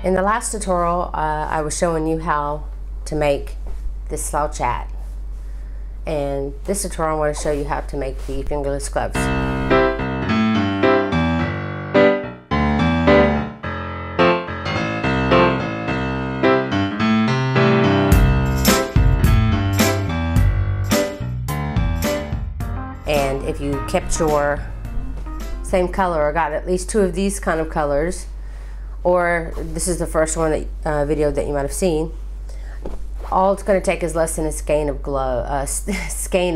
In the last tutorial, I was showing you how to make this slouch hat. And this tutorial, I want to show you how to make the fingerless gloves. And if you kept your same color or got at least two of these kind of colors, or this is the first one that, video that you might have seen, all it's going to take is less than a skein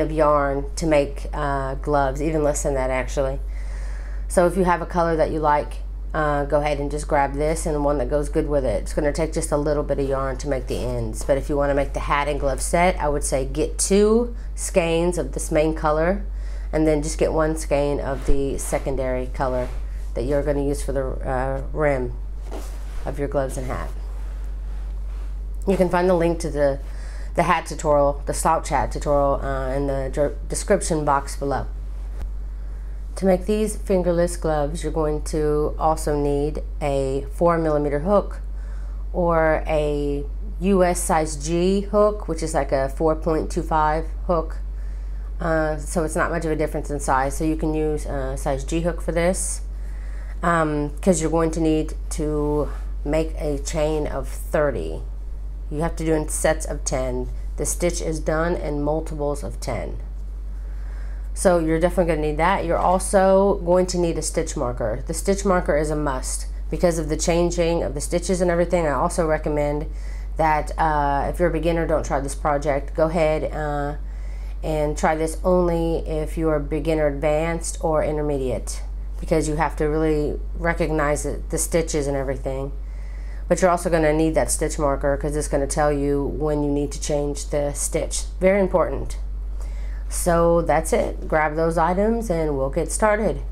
of yarn to make gloves, even less than that actually. So if you have a color that you like, go ahead and just grab this and the one that goes good with it. It's going to take just a little bit of yarn to make the ends, but if you want to make the hat and glove set, I would say get 2 skeins of this main color and then just get 1 skein of the secondary color that you're going to use for the rim of your gloves and hat. You can find the link to the hat tutorial, the slouch hat tutorial, in the description box below. To make these fingerless gloves, you're going to also need a 4mm hook or a US size G hook, which is like a 4.25 hook. So it's not much of a difference in size. So you can use a size G hook for this, because you're going to need to make a chain of 30. You have to do in sets of 10. The stitch is done in multiples of 10. So you're definitely going to need that. You're also going to need a stitch marker. The stitch marker is a must because of the changing of the stitches and everything. I also recommend that if you're a beginner, don't try this project. Go ahead and try this only if you are beginner, advanced, or intermediate, because you have to really recognize the stitches and everything. But you're also going to need that stitch marker because it's going to tell you when you need to change the stitch. Very important. So that's it. Grab those items and we'll get started.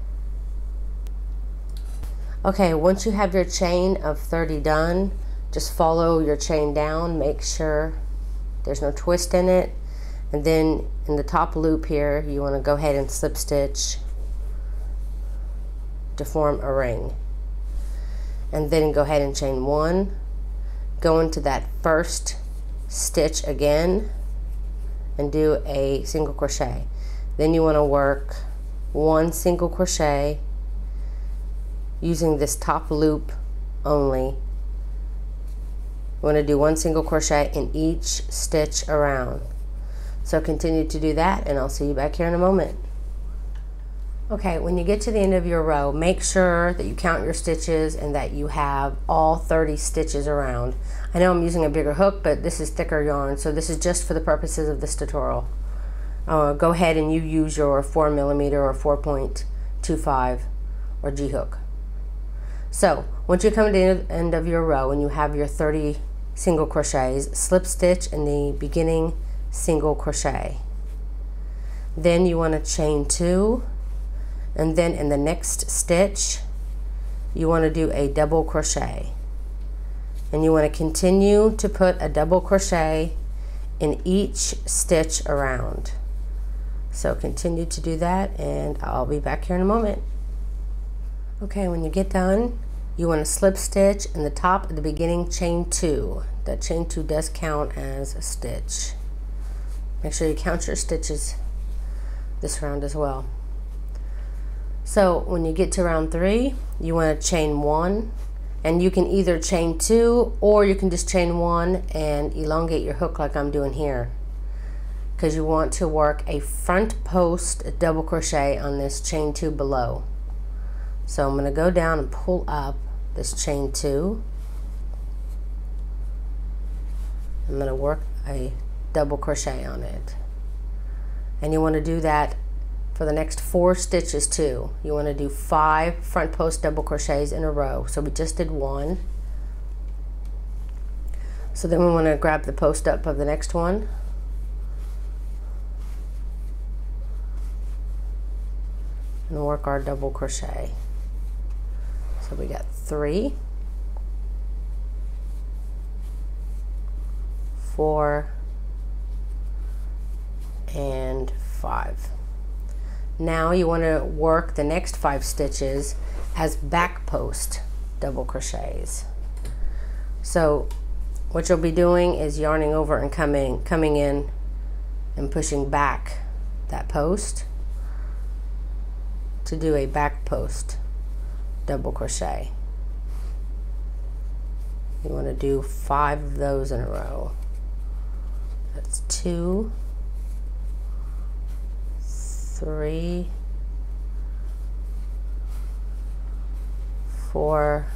Okay, once you have your chain of 30 done, just follow your chain down. Make sure there's no twist in it. And then in the top loop here, you want to go ahead and slip stitch to form a ring. And then go ahead and chain 1, go into that first stitch again and do a single crochet. Then you want to work 1 single crochet using this top loop only. You want to do 1 single crochet in each stitch around. So continue to do that and I'll see you back here in a moment. Okay, when you get to the end of your row, make sure that you count your stitches and that you have all 30 stitches around. I know I'm using a bigger hook, but this is thicker yarn, so this is just for the purposes of this tutorial. Go ahead and you use your 4mm or 4.25 or G hook. So once you come to the end of your row and you have your 30 single crochets, slip stitch in the beginning single crochet. Then you want to chain 2. And then in the next stitch, you want to do a double crochet. And you want to continue to put a double crochet in each stitch around. So continue to do that and I'll be back here in a moment. Okay, when you get done, you want to slip stitch in the top at the beginning, chain 2. That chain 2 does count as a stitch. Make sure you count your stitches this round as well. So when you get to round 3, you want to chain 1, and you can either chain 2 or you can just chain 1 and elongate your hook like I'm doing here, because you want to work a front post double crochet on this chain 2 below. So I'm going to go down and pull up this chain 2. I'm going to work a double crochet on it, and you want to do that for the next 4 stitches too. You want to do 5 front post double crochets in a row. So we just did 1. So then we want to grab the post up of the next one. And work our double crochet. So we got 3, 4, and 5. Now you want to work the next 5 stitches as back post double crochets. So what you'll be doing is yarning over and coming in and pushing back that post to do a back post double crochet. You want to do 5 of those in a row. That's 2, 3, 4,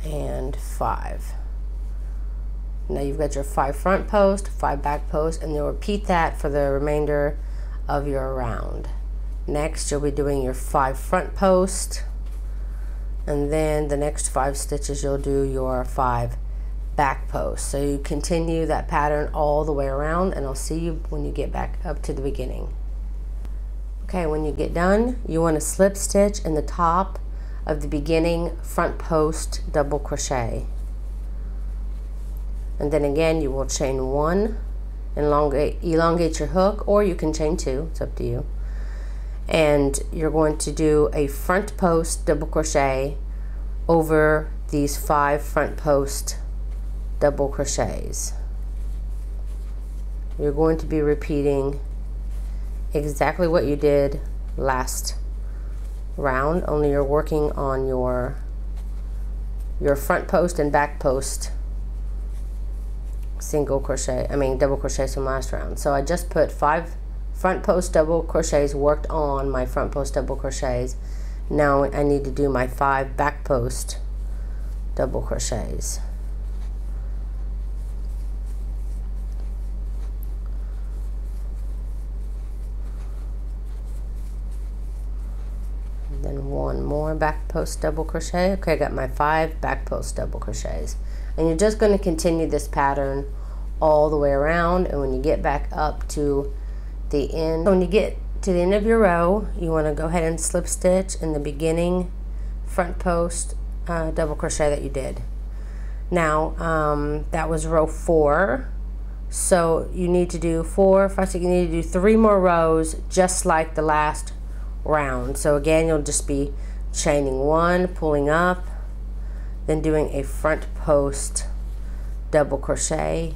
and 5. Now you've got your 5 front post, 5 back post, and you'll repeat that for the remainder of your round. Next you'll be doing your 5 front post, and then the next 5 stitches you'll do your 5 back posts. So you continue that pattern all the way around, and I'll see you when you get back up to the beginning. Okay, when you get done, you want to slip stitch in the top of the beginning front post double crochet, and then again you will chain 1, elongate your hook, or you can chain 2, it's up to you, and you're going to do a front post double crochet over these 5 front post double crochets. You're going to be repeating exactly what you did last round, only you're working on your front post and back post double crochets from last round. So I just put 5 front post double crochets worked on my front post double crochets. Now I need to do my 5 back post double crochets. And then 1 more back post double crochet. Okay, I got my 5 back post double crochets. And you're just going to continue this pattern all the way around, and when you get back up to the end, when you get to the end of your row, you want to go ahead and slip stitch in the beginning front post double crochet that you did. Now that was row 4, so you need to do 4, 5, 6, you need to do 3 more rows just like the last round. So again, you'll just be chaining 1, pulling up, then doing a front post double crochet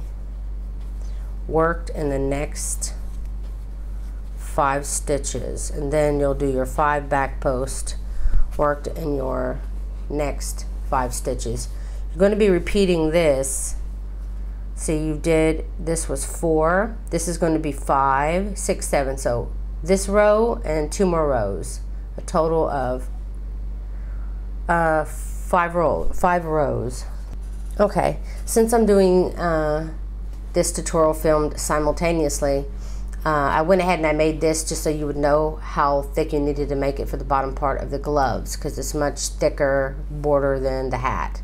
worked in the next 5 stitches, and then you'll do your 5 back post worked in your next 5 stitches. You're going to be repeating this. See, you did, this was 4, this is going to be 5, 6, 7, so this row and 2 more rows, a total of 5 rows. Okay, since I'm doing this tutorial filmed simultaneously, I went ahead and I made this just so you would know how thick you needed to make it for the bottom part of the gloves, because it's much thicker border than the hat.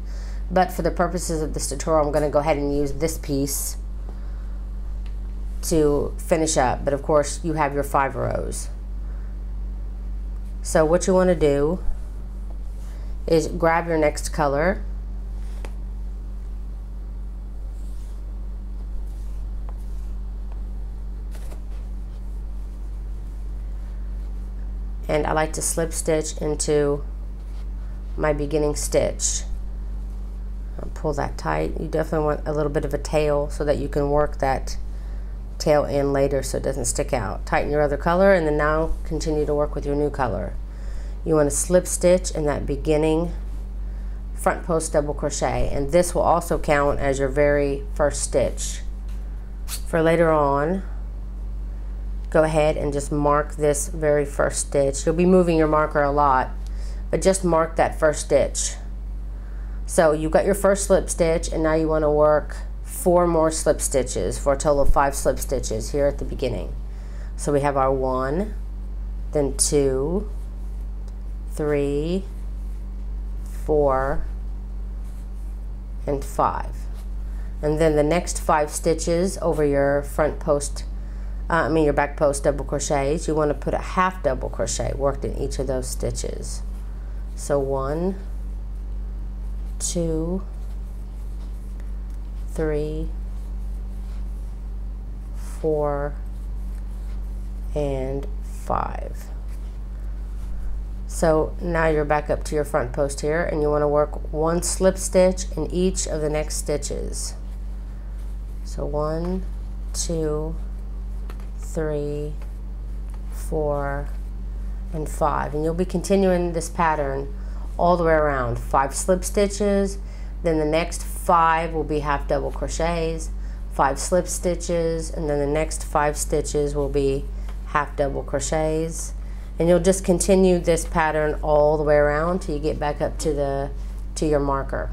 But for the purposes of this tutorial, I'm going to go ahead and use this piece to finish up, but of course you have your 5 rows. So what you want to do is grab your next color, and I like to slip stitch into my beginning stitch. I'll pull that tight. You definitely want a little bit of a tail so that you can work that tail in later so it doesn't stick out. Tighten your other color, and then now continue to work with your new color. You want to slip stitch in that beginning front post double crochet, and this will also count as your very first stitch. For later on, go ahead and just mark this very first stitch. You'll be moving your marker a lot, but just mark that first stitch. So you've got your first slip stitch, and now you want to work 4 more slip stitches for a total of 5 slip stitches here at the beginning. So we have our 1, then 2, 3, 4, and 5. And then the next 5 stitches over your front post, your back post double crochets, you want to put a half double crochet worked in each of those stitches. So 1, 2, 3, 4, and 5. So now you're back up to your front post here, and you want to work 1 slip stitch in each of the next stitches. So 1, 2, 3, 4, and 5, and you'll be continuing this pattern all the way around. 5 slip stitches, then the next 5 will be half double crochets, 5 slip stitches, and then the next 5 stitches will be half double crochets, and you'll just continue this pattern all the way around till you get back up to your marker.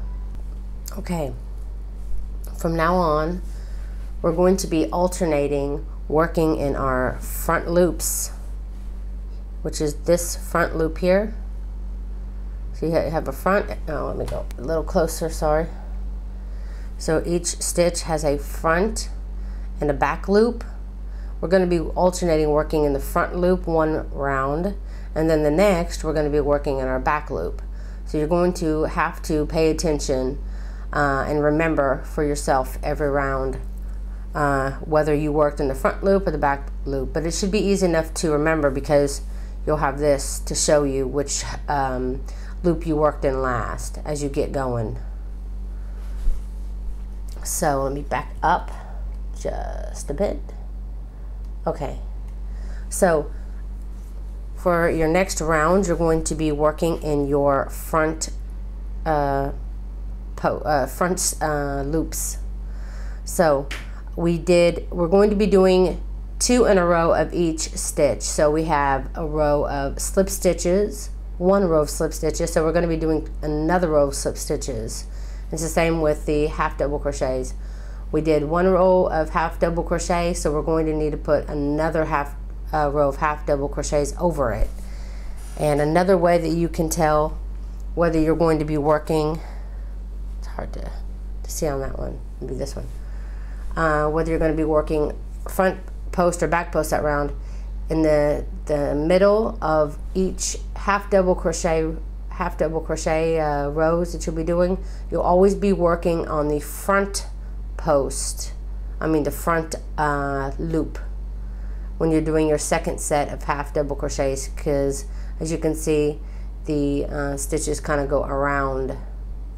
Okay, from now on we're going to be alternating working in our front loops, which is this front loop here. So you have a front, oh, let me go a little closer, sorry. So each stitch has a front and a back loop. We're going to be alternating working in the front loop 1 round, and then the next we're going to be working in our back loop. So you're going to have to pay attention and remember for yourself every round whether you worked in the front loop or the back loop. But it should be easy enough to remember because you'll have this to show you which loop you worked in last as you get going. So let me back up just a bit. Okay, so for your next round you're going to be working in your front loops. So we're going to be doing 2 in a row of each stitch. So we have a row of slip stitches, 1 row of slip stitches, so we're going to be doing another row of slip stitches. It's the same with the half double crochets. We did 1 row of half double crochet, so we're going to need to put another row of half double crochets over it. And another way that you can tell whether you're going to be working, it's hard to see on that one, maybe this one, whether you're going to be working front post or back post that round, in the middle of each half double crochet rows that you'll be doing, you'll always be working on the front post, the front loop when you're doing your second set of half double crochets, because as you can see the stitches kind of go around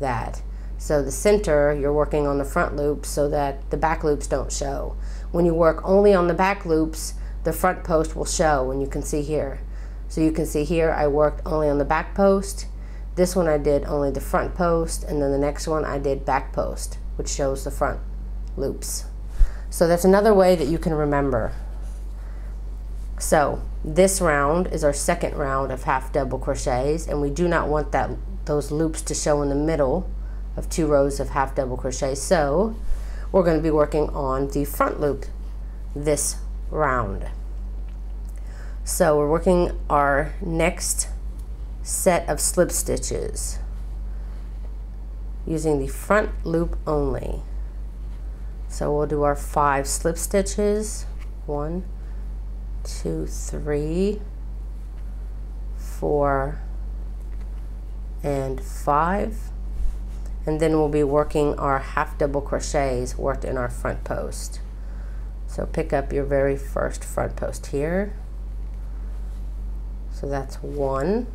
that. So the center, you're working on the front loops so that the back loops don't show. When you work only on the back loops, the front post will show, and you can see here. So you can see here I worked only on the back post. This one I did only the front post, and then the next one I did back post, which shows the front loops. So that's another way that you can remember. So this round is our second round of half double crochets, and we do not want those loops to show in the middle of 2 rows of half double crochet. So we're going to be working on the front loop this round. So we're working our next set of slip stitches using the front loop only. So we'll do our 5 slip stitches, 1, 2, 3, 4, and 5, and then we'll be working our half double crochets worked in our front post. So pick up your very first front post here. So that's 1,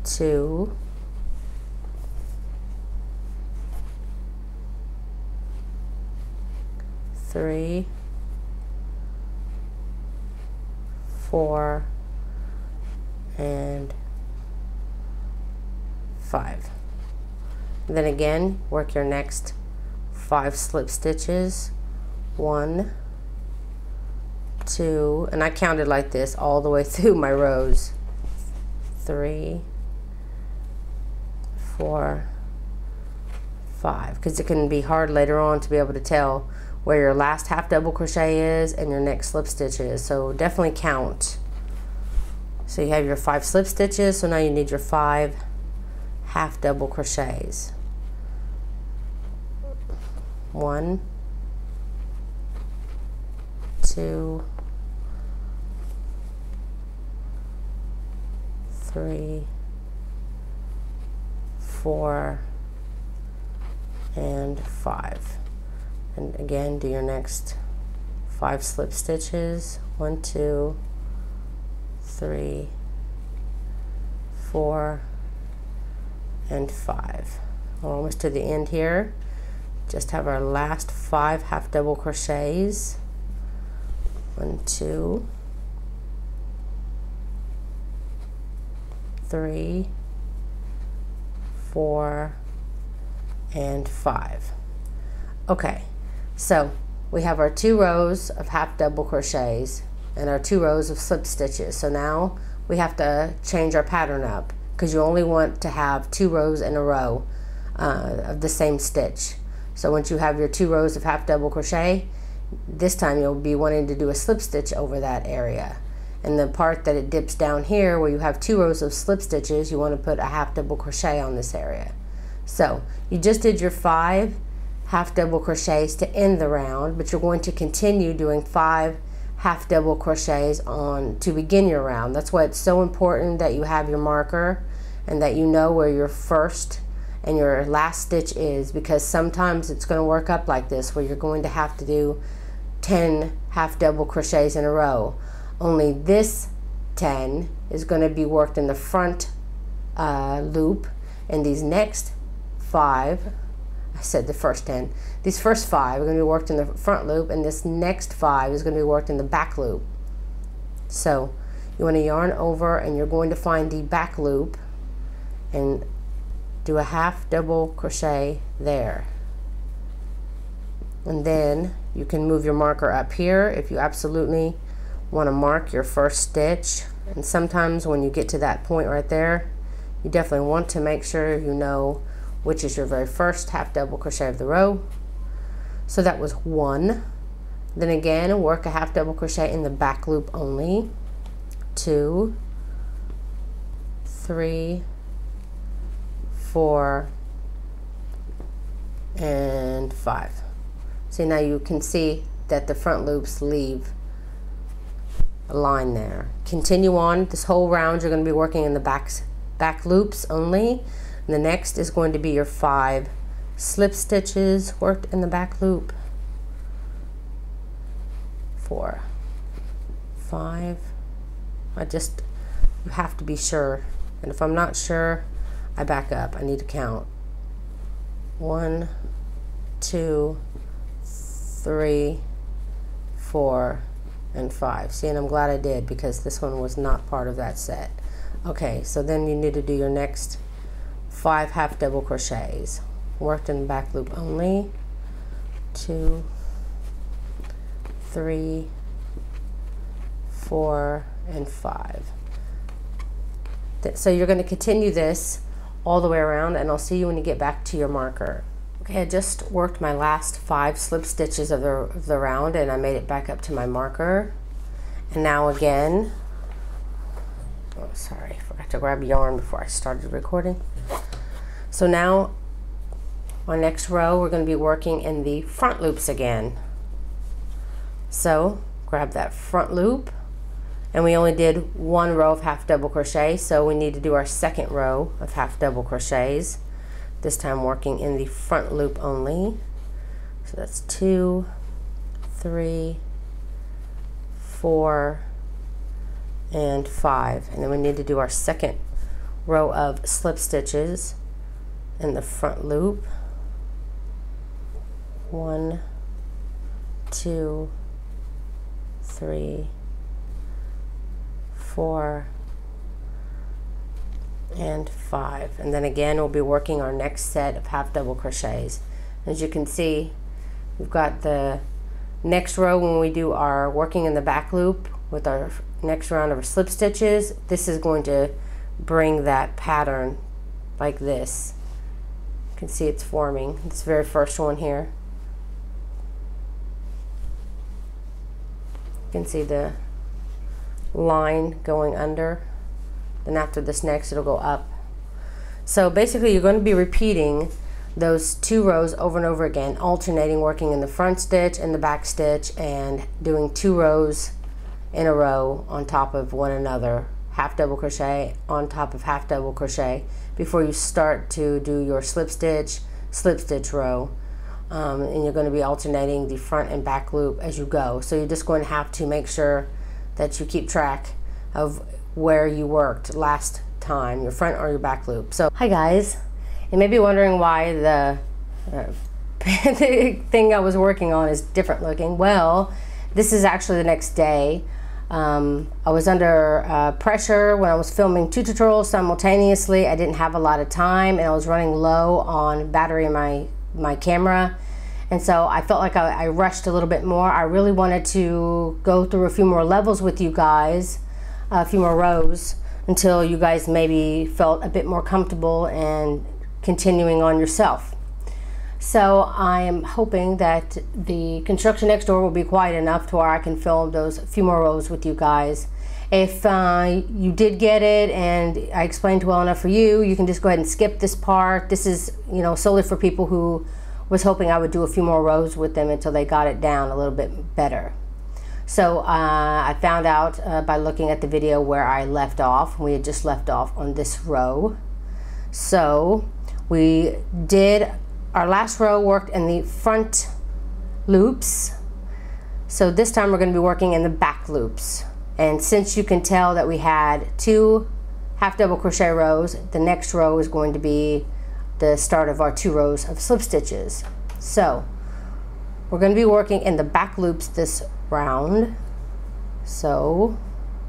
2, 3, 4, and 5. And then again, work your next 5 slip stitches, 1, 2, and I counted like this all the way through my rows, 3, 4, 5, because it can be hard later on to be able to tell where your last half double crochet is and your next slip stitch is. So definitely count. So you have your 5 slip stitches, so now you need your 5 half double crochets. 1, 2, 3, 4, and 5. And again, do your next 5 slip stitches, 1, 2, 3, 4, and 5. We're almost to the end here. Just have our last 5 half double crochets. 1, 2, 3, 4, and 5. Okay, so we have our 2 rows of half double crochets and our 2 rows of slip stitches. So now we have to change our pattern up, because you only want to have 2 rows in a row of the same stitch. So once you have your 2 rows of half double crochet, this time you'll be wanting to do a slip stitch over that area. And the part that it dips down here, where you have 2 rows of slip stitches, you want to put a half double crochet on this area. So you just did your 5 half double crochets to end the round, but you're going to continue doing 5 half double crochets on to begin your round. That's why it's so important that you have your marker and that you know where your first and your last stitch is, because sometimes it's going to work up like this, where you're going to have to do 10 half double crochets in a row. Only this 10 is going to be worked in the front loop, and these next 5, I said the first 10, these first 5 are going to be worked in the front loop, and this next 5 is going to be worked in the back loop. So you want to yarn over, and you're going to find the back loop and do a half double crochet there. And then you can move your marker up here if you absolutely want to mark your first stitch. And sometimes when you get to that point right there, you definitely want to make sure you know which is your very first half double crochet of the row. So that was 1. Then again, work a half double crochet in the back loop only. 2, 3, 4, and 5. See, now you can see that the front loops leave a line there. Continue on this whole round. You're going to be working in the back loops only. And the next is going to be your 5 slip stitches worked in the back loop. 4, 5. You have to be sure, and if I'm not sure, I back up. I need to count. 1, 2, 3, 4, and 5. See, and I'm glad I did, because this one was not part of that set. Okay, so then you need to do your next 5 half double crochets worked in the back loop only. 2, 3, 4, and 5. So you're going to continue this all the way around, and I'll see you when you get back to your marker. Okay, I just worked my last 5 slip stitches of the round, and I made it back up to my marker. And now again, oh sorry, forgot to grab yarn before I started recording. So now our next row, we're going to be working in the front loops again. So grab that front loop, and we only did 1 row of half double crochet, so we need to do our second row of half double crochets, this time working in the front loop only. So that's 2, 3, 4, and 5. And then we need to do our second row of slip stitches in the front loop. 1, 2, 3, 4, and 5. And then again, we'll be working our next set of half double crochets. As you can see, we've got the next row when we do our working in the back loop with our next round of our slip stitches. This is going to bring that pattern like this. You can see it's forming. This very first one here. You can see the line going under. Then after this next, it'll go up. So basically you're going to be repeating those 2 rows over and over again, alternating working in the front stitch and the back stitch, and doing 2 rows in a row on top of one another, half double crochet on top of half double crochet, before you start to do your slip stitch row. And you're going to be alternating the front and back loop as you go. So you're just going to have to make sure that you keep track of where you worked last time, your front or your back loop. So hi guys, you may be wondering why the thing I was working on is different looking. Well, this is actually the next day. I was under pressure when I was filming 2 tutorials simultaneously. I didn't have a lot of time and I was running low on battery in my camera. And so I felt like I rushed a little bit more. I really wanted to go through a few more levels with you guys, a few more rows, until you guys maybe felt a bit more comfortable and continuing on yourself. So I am hoping that the construction next door will be quiet enough to where I can film those few more rows with you guys. If you did get it and I explained well enough for you, you can just go ahead and skip this part. This is, you know, solely for people who was hoping I would do a few more rows with them until they got it down a little bit better. So I found out by looking at the video where I left off. We had just left off on this row. So we did, our last row worked in the front loops. So this time we're going to be working in the back loops. And since you can tell that we had 2 half double crochet rows, the next row is going to be the start of our 2 rows of slip stitches. So we're going to be working in the back loops this round. So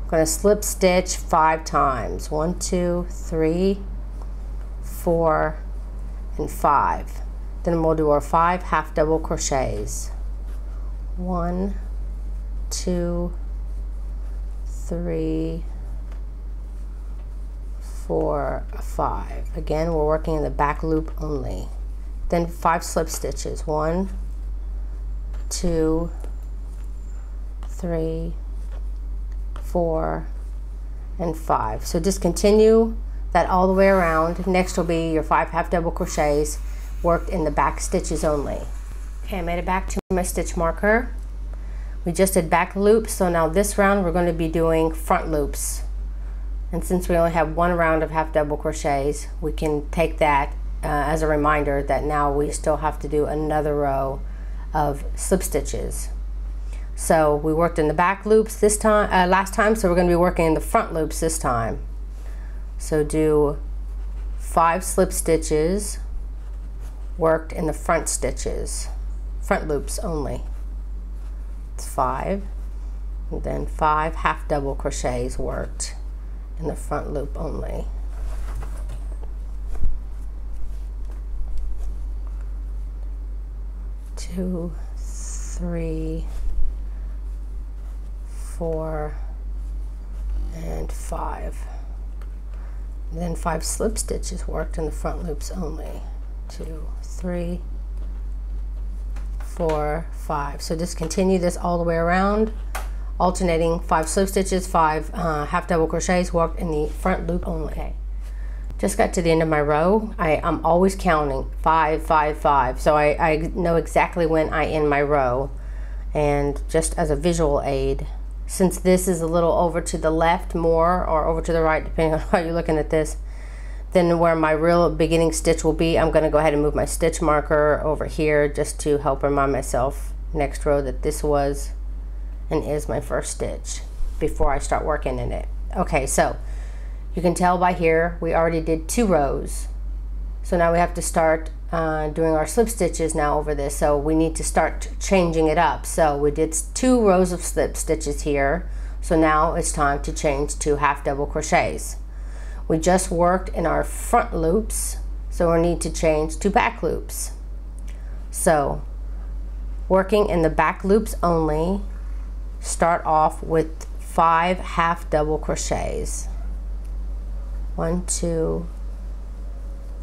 I'm going to slip stitch 5 times. 1, 2, 3, 4, and 5. Then we'll do our 5 half double crochets. 1, 2, 3, 4, 5. Again, we're working in the back loop only. Then 5 slip stitches. 1, 2, 3, 4, and 5. So just continue that all the way around. Next will be your 5 half double crochets worked in the back stitches only. Okay, I made it back to my stitch marker. We just did back loops, so now this round we're going to be doing front loops. And since we only have 1 round of half double crochets, we can take that as a reminder that now we still have to do another row of slip stitches. So we worked in the back loops this time, last time, so we're going to be working in the front loops this time. So do 5 slip stitches worked in the front stitches, front loops only. It's 5, and then 5 half double crochets worked in the front loop only. Two, 3, 4, and 5. And then 5 slip stitches worked in the front loops only. 2, 3, 4, 5. So just continue this all the way around, alternating 5 slip stitches, 5 half double crochets worked in the front loop only. Okay. Just got to the end of my row. I'm always counting 5, 5, 5. So I know exactly when I end my row. And just as a visual aid, since this is a little over to the left more or over to the right, depending on how you're looking at this, then where my real beginning stitch will be, I'm going to go ahead and move my stitch marker over here just to help remind myself next row that this was and is my first stitch before I start working in it. Okay, so you can tell by here we already did 2 rows. So now we have to start doing our slip stitches now over this. So we need to start changing it up. So we did 2 rows of slip stitches here. So now it's time to change to half double crochets. We just worked in our front loops, so we need to change to back loops. So working in the back loops only, start off with 5 half double crochets. 1, 2,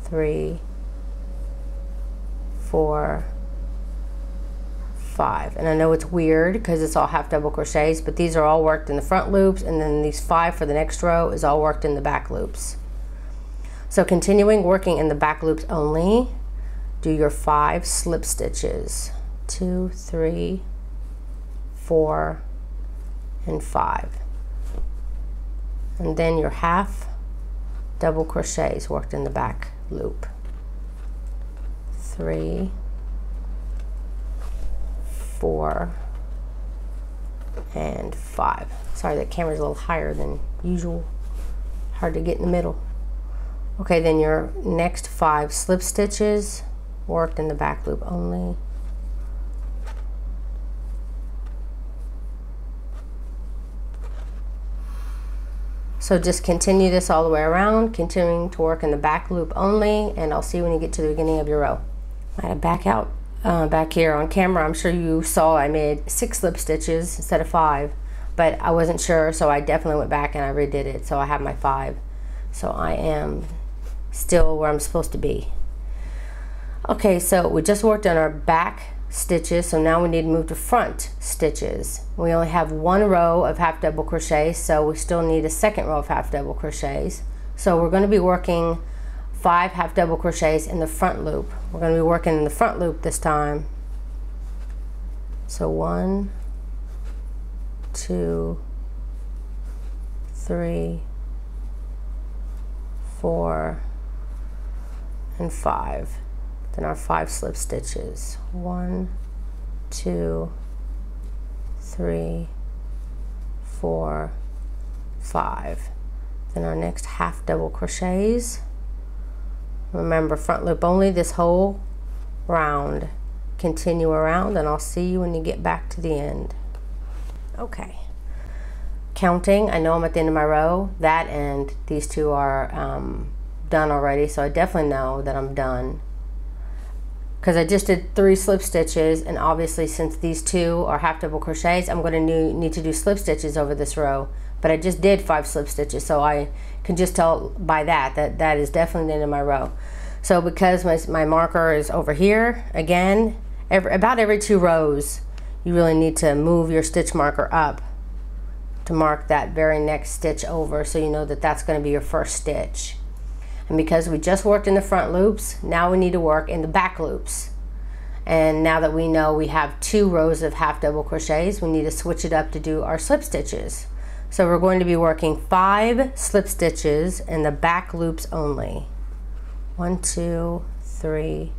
3, 4, 5. And I know it's weird because it's all half double crochets, but these are all worked in the front loops, and then these 5 for the next row is all worked in the back loops. So continuing working in the back loops only, do your 5 slip stitches. 2, 3, 4, and 5. And then your half double crochets worked in the back loop. 3, 4, and 5. Sorry, that camera's a little higher than usual. Hard to get in the middle. Okay, then your next 5 slip stitches worked in the back loop only. So just continue this all the way around, continuing to work in the back loop only, and I'll see you when you get to the beginning of your row. I had to back out back here on camera. I'm sure you saw I made 6 slip stitches instead of 5, but I wasn't sure, so I definitely went back and I redid it, so I have my 5. So I am still where I'm supposed to be. Okay, so we just worked on our back stitches, so now we need to move to front stitches. We only have 1 row of half double crochet, so we still need a second row of half double crochets. So we're going to be working 5 half double crochets in the front loop. We're going to be working in the front loop this time. So 1, 2, 3, 4, and 5. Then our 5 slip stitches. 1, 2, 3, 4, 5. Then our next half double crochets. Remember, front loop only this whole round. Continue around, and I'll see you when you get back to the end. Okay. Counting, I know I'm at the end of my row. That and these 2 are done already, so I definitely know that I'm done. Because I just did 3 slip stitches, and obviously since these 2 are half double crochets, I'm going to need to do slip stitches over this row. But I just did 5 slip stitches, so I can just tell by that that is definitely the end of my row. So because my marker is over here, again, about every 2 rows, you really need to move your stitch marker up to mark that very next stitch over, so you know that that's going to be your first stitch. And because we just worked in the front loops, now we need to work in the back loops. And now that we know we have 2 rows of half double crochets, we need to switch it up to do our slip stitches. So we're going to be working 5 slip stitches in the back loops only. 1, 2, 3,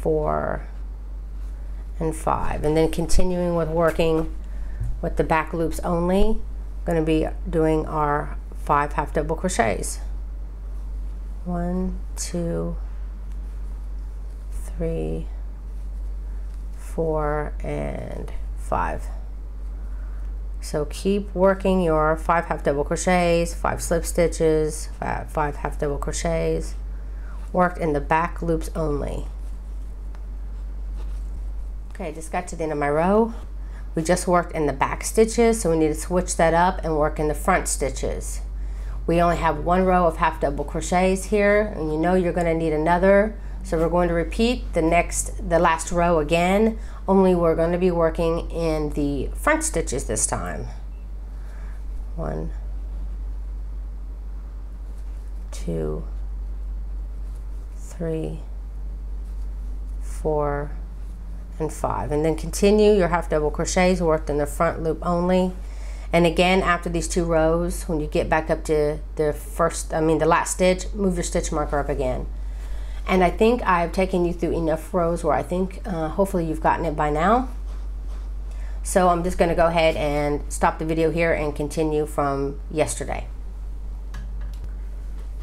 4, and 5. And then continuing with working with the back loops only, going to be doing our 5 half double crochets. 1, 2, 3, 4, and 5. So keep working your 5 half double crochets, 5 slip stitches, 5 half double crochets, worked in the back loops only. Okay, just got to the end of my row. We just worked in the back stitches, so we need to switch that up and work in the front stitches. We only have 1 row of half double crochets here, and you know you're going to need another. So we're going to repeat the last row again, only we're going to be working in the front stitches this time. 1, 2, 3, 4, and 5. And then continue your half double crochets worked in the front loop only. And again, after these 2 rows, when you get back up to the last stitch, move your stitch marker up again. And I think I've taken you through enough rows where I think hopefully you've gotten it by now. So I'm just going to go ahead and stop the video here and continue from yesterday.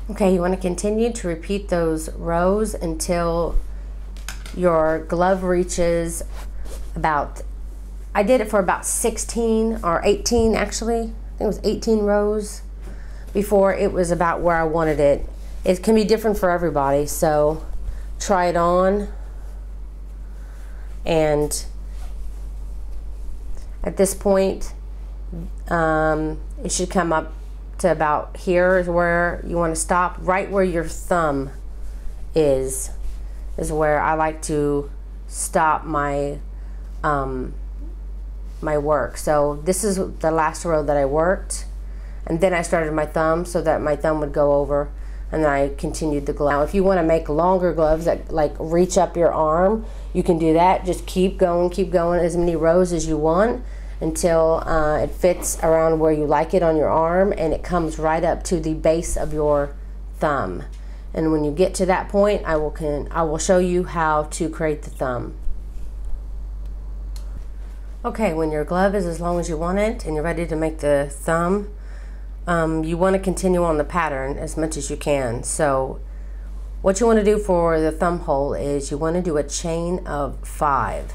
Okay, you want to continue to repeat those rows until your glove reaches about, I did it for about 16 or 18 actually. I think it was 18 rows before it was about where I wanted it. It can be different for everybody, so try it on. And at this point, it should come up to about here is where you want to stop. Right where your thumb is where I like to stop my my work. So this is the last row that I worked, and then I started my thumb so that my thumb would go over, and then I continued the glove. Now if you want to make longer gloves that like reach up your arm, you can do that. Just keep going as many rows as you want until it fits around where you like it on your arm, and it comes right up to the base of your thumb. And when you get to that point, I will show you how to create the thumb. Okay, when your glove is as long as you want it and you're ready to make the thumb, you want to continue on the pattern as much as you can. So what you want to do for the thumb hole is you want to do a chain of 5.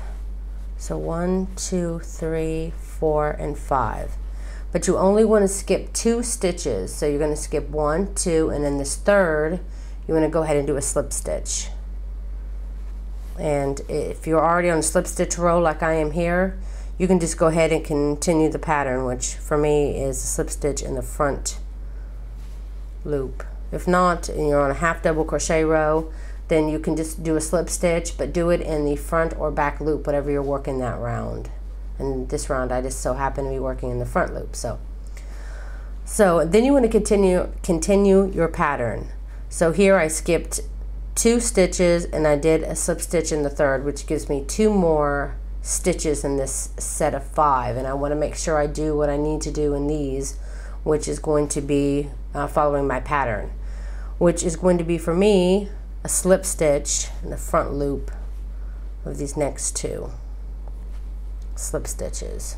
So 1, 2, 3, 4, and 5. But you only want to skip 2 stitches. So you're going to skip 1, 2, and then this third, you want to go ahead and do a slip stitch. And if you're already on a slip stitch row like I am here, you can just go ahead and continue the pattern, which for me is a slip stitch in the front loop. If not, and you're on a half double crochet row, then you can just do a slip stitch, but do it in the front or back loop, whatever you're working that round. And this round I just so happen to be working in the front loop. So then you want to continue your pattern. So here I skipped 2 stitches and I did a slip stitch in the third, which gives me 2 more stitches in this set of 5, and I want to make sure I do what I need to do in these, which is going to be following my pattern, which is going to be for me a slip stitch in the front loop of these next 2 slip stitches.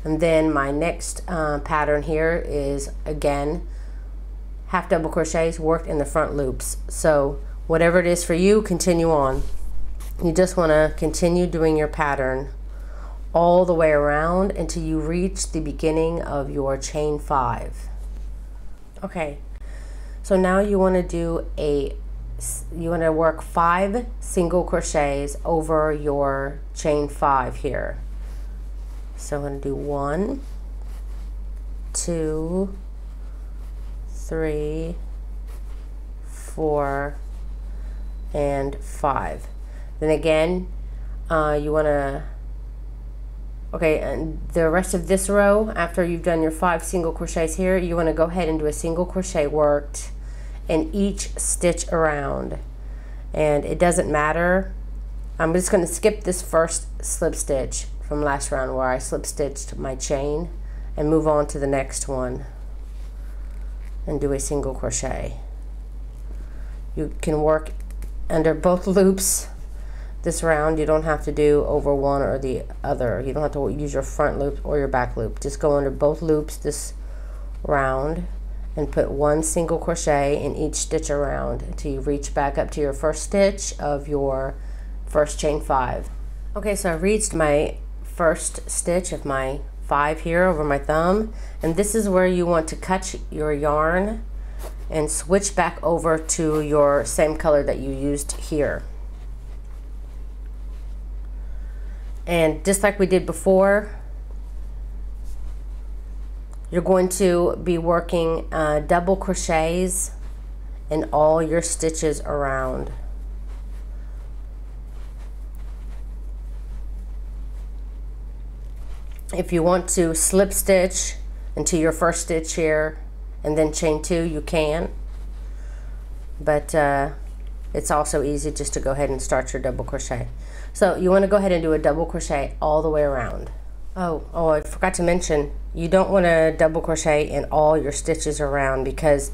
And then my next pattern here is again half double crochets worked in the front loops. So whatever it is for you, continue on. You just want to continue doing your pattern all the way around until you reach the beginning of your chain 5. Okay, so now you want to work 5 single crochets over your chain 5 here. So I'm going to do 1, 2, 3, 4, and 5. Then again, you want to, okay, and the rest of this row, after you've done your 5 single crochets here, you want to go ahead and do a single crochet worked in each stitch around. And it doesn't matter. I'm just going to skip this first slip stitch from last round where I slip stitched my chain and move on to the next one and do a single crochet. You can work under both loops this round. You don't have to do over one or the other. You don't have to use your front loop or your back loop. Just go under both loops this round and put 1 single crochet in each stitch around until you reach back up to your first stitch of your first chain 5. Okay, so I reached my first stitch of my 5 here over my thumb, and this is where you want to cut your yarn and switch back over to your same color that you used here. And just like we did before, you're going to be working double crochets in all your stitches around. If you want to slip stitch into your first stitch here and then chain 2, you can, but it's also easy just to go ahead and start your double crochet. So you want to go ahead and do a double crochet all the way around. Oh, I forgot to mention, you don't want to double crochet in all your stitches around because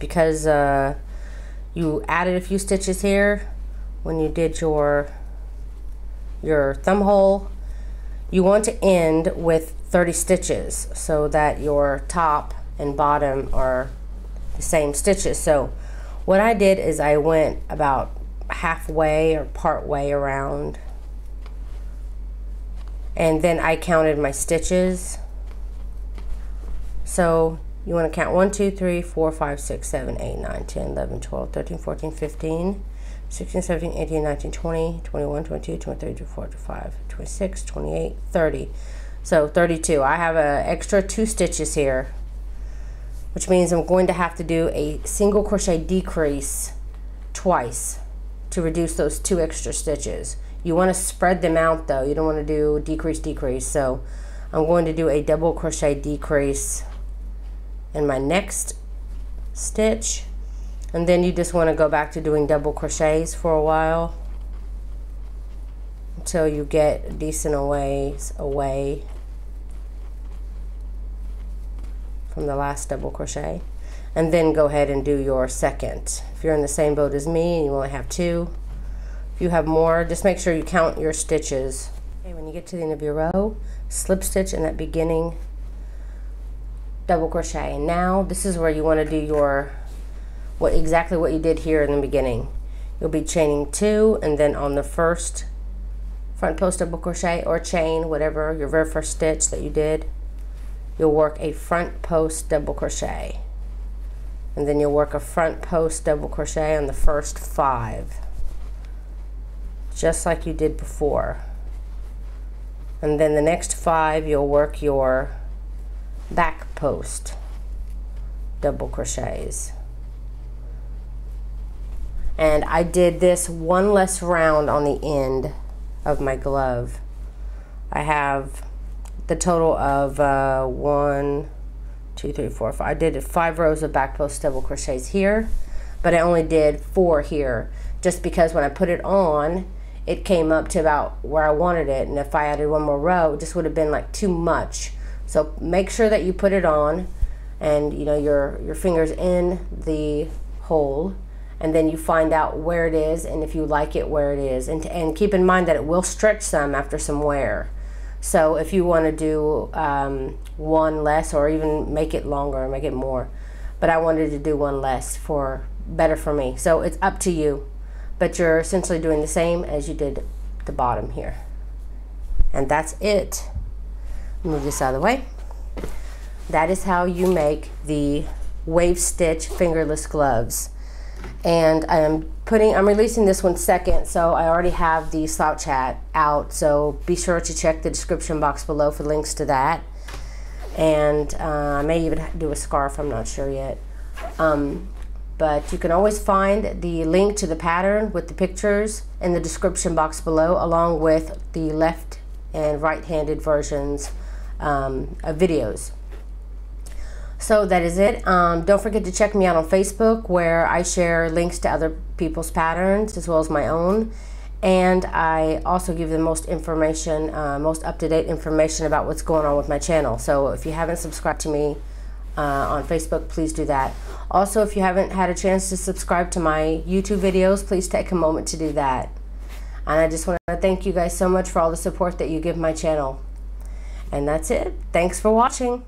you added a few stitches here when you did your thumb hole. You want to end with 30 stitches so that your top and bottom are the same stitches. So what I did is I went about halfway or part way around, and then I counted my stitches. So you want to count 1, 2, 3, 4, 5, 6, 7, 8, 9, 10, 11, 12, 13, 14, 15, 16, 17, 18, 19, 20, 21, 22, 23, 24, 25, 26, 28, 30. So 32. I have an extra 2 stitches here, which means I'm going to have to do a single crochet decrease twice to reduce those 2 extra stitches. You want to spread them out though. You don't want to do decrease, decrease. So I'm going to do a double crochet decrease in my next stitch. And then you just want to go back to doing double crochets for a while until you get a decent ways away from the last double crochet, and then go ahead and do your second. If you're in the same boat as me and you only have 2, if you have more, just make sure you count your stitches. Okay, when you get to the end of your row, slip stitch in that beginning double crochet. And now this is where you want to do your exactly what you did here in the beginning. You'll be chaining 2, and then on the first front post double crochet or chain, whatever your very first stitch that you did, you'll work a front post double crochet, and then you'll work a front post double crochet on the first 5, just like you did before. And then the next 5 you'll work your back post double crochets. And I did this one less round on the end of my glove. I have the total of 1, 2, 3, 4, 5. I did 5 rows of back post double crochets here, but I only did 4 here, just because when I put it on, it came up to about where I wanted it, and if I added one more row, it just would have been like too much. So make sure that you put it on, and you know your fingers in the hole, and then you find out where it is, and if you like it where it is, and keep in mind that it will stretch some after some wear. So if you want to do one less, or even make it longer or make it more, but I wanted to do one less for better for me. So it's up to you, but you're essentially doing the same as you did the bottom here. And that's it. Move this out of the way. That is how you make the wave stitch fingerless gloves. And I'm releasing this one second, so I already have the slouch hat out, so be sure to check the description box below for links to that. And I may even do a scarf, I'm not sure yet. But you can always find the link to the pattern with the pictures in the description box below, along with the left and right-handed versions of videos. So that is it. Don't forget to check me out on Facebook, where I share links to other people's patterns as well as my own. And I also give the most information, most up-to-date information about what's going on with my channel. So if you haven't subscribed to me on Facebook, please do that. Also, if you haven't had a chance to subscribe to my YouTube videos, please take a moment to do that. And I just want to thank you guys so much for all the support that you give my channel. And that's it. Thanks for watching.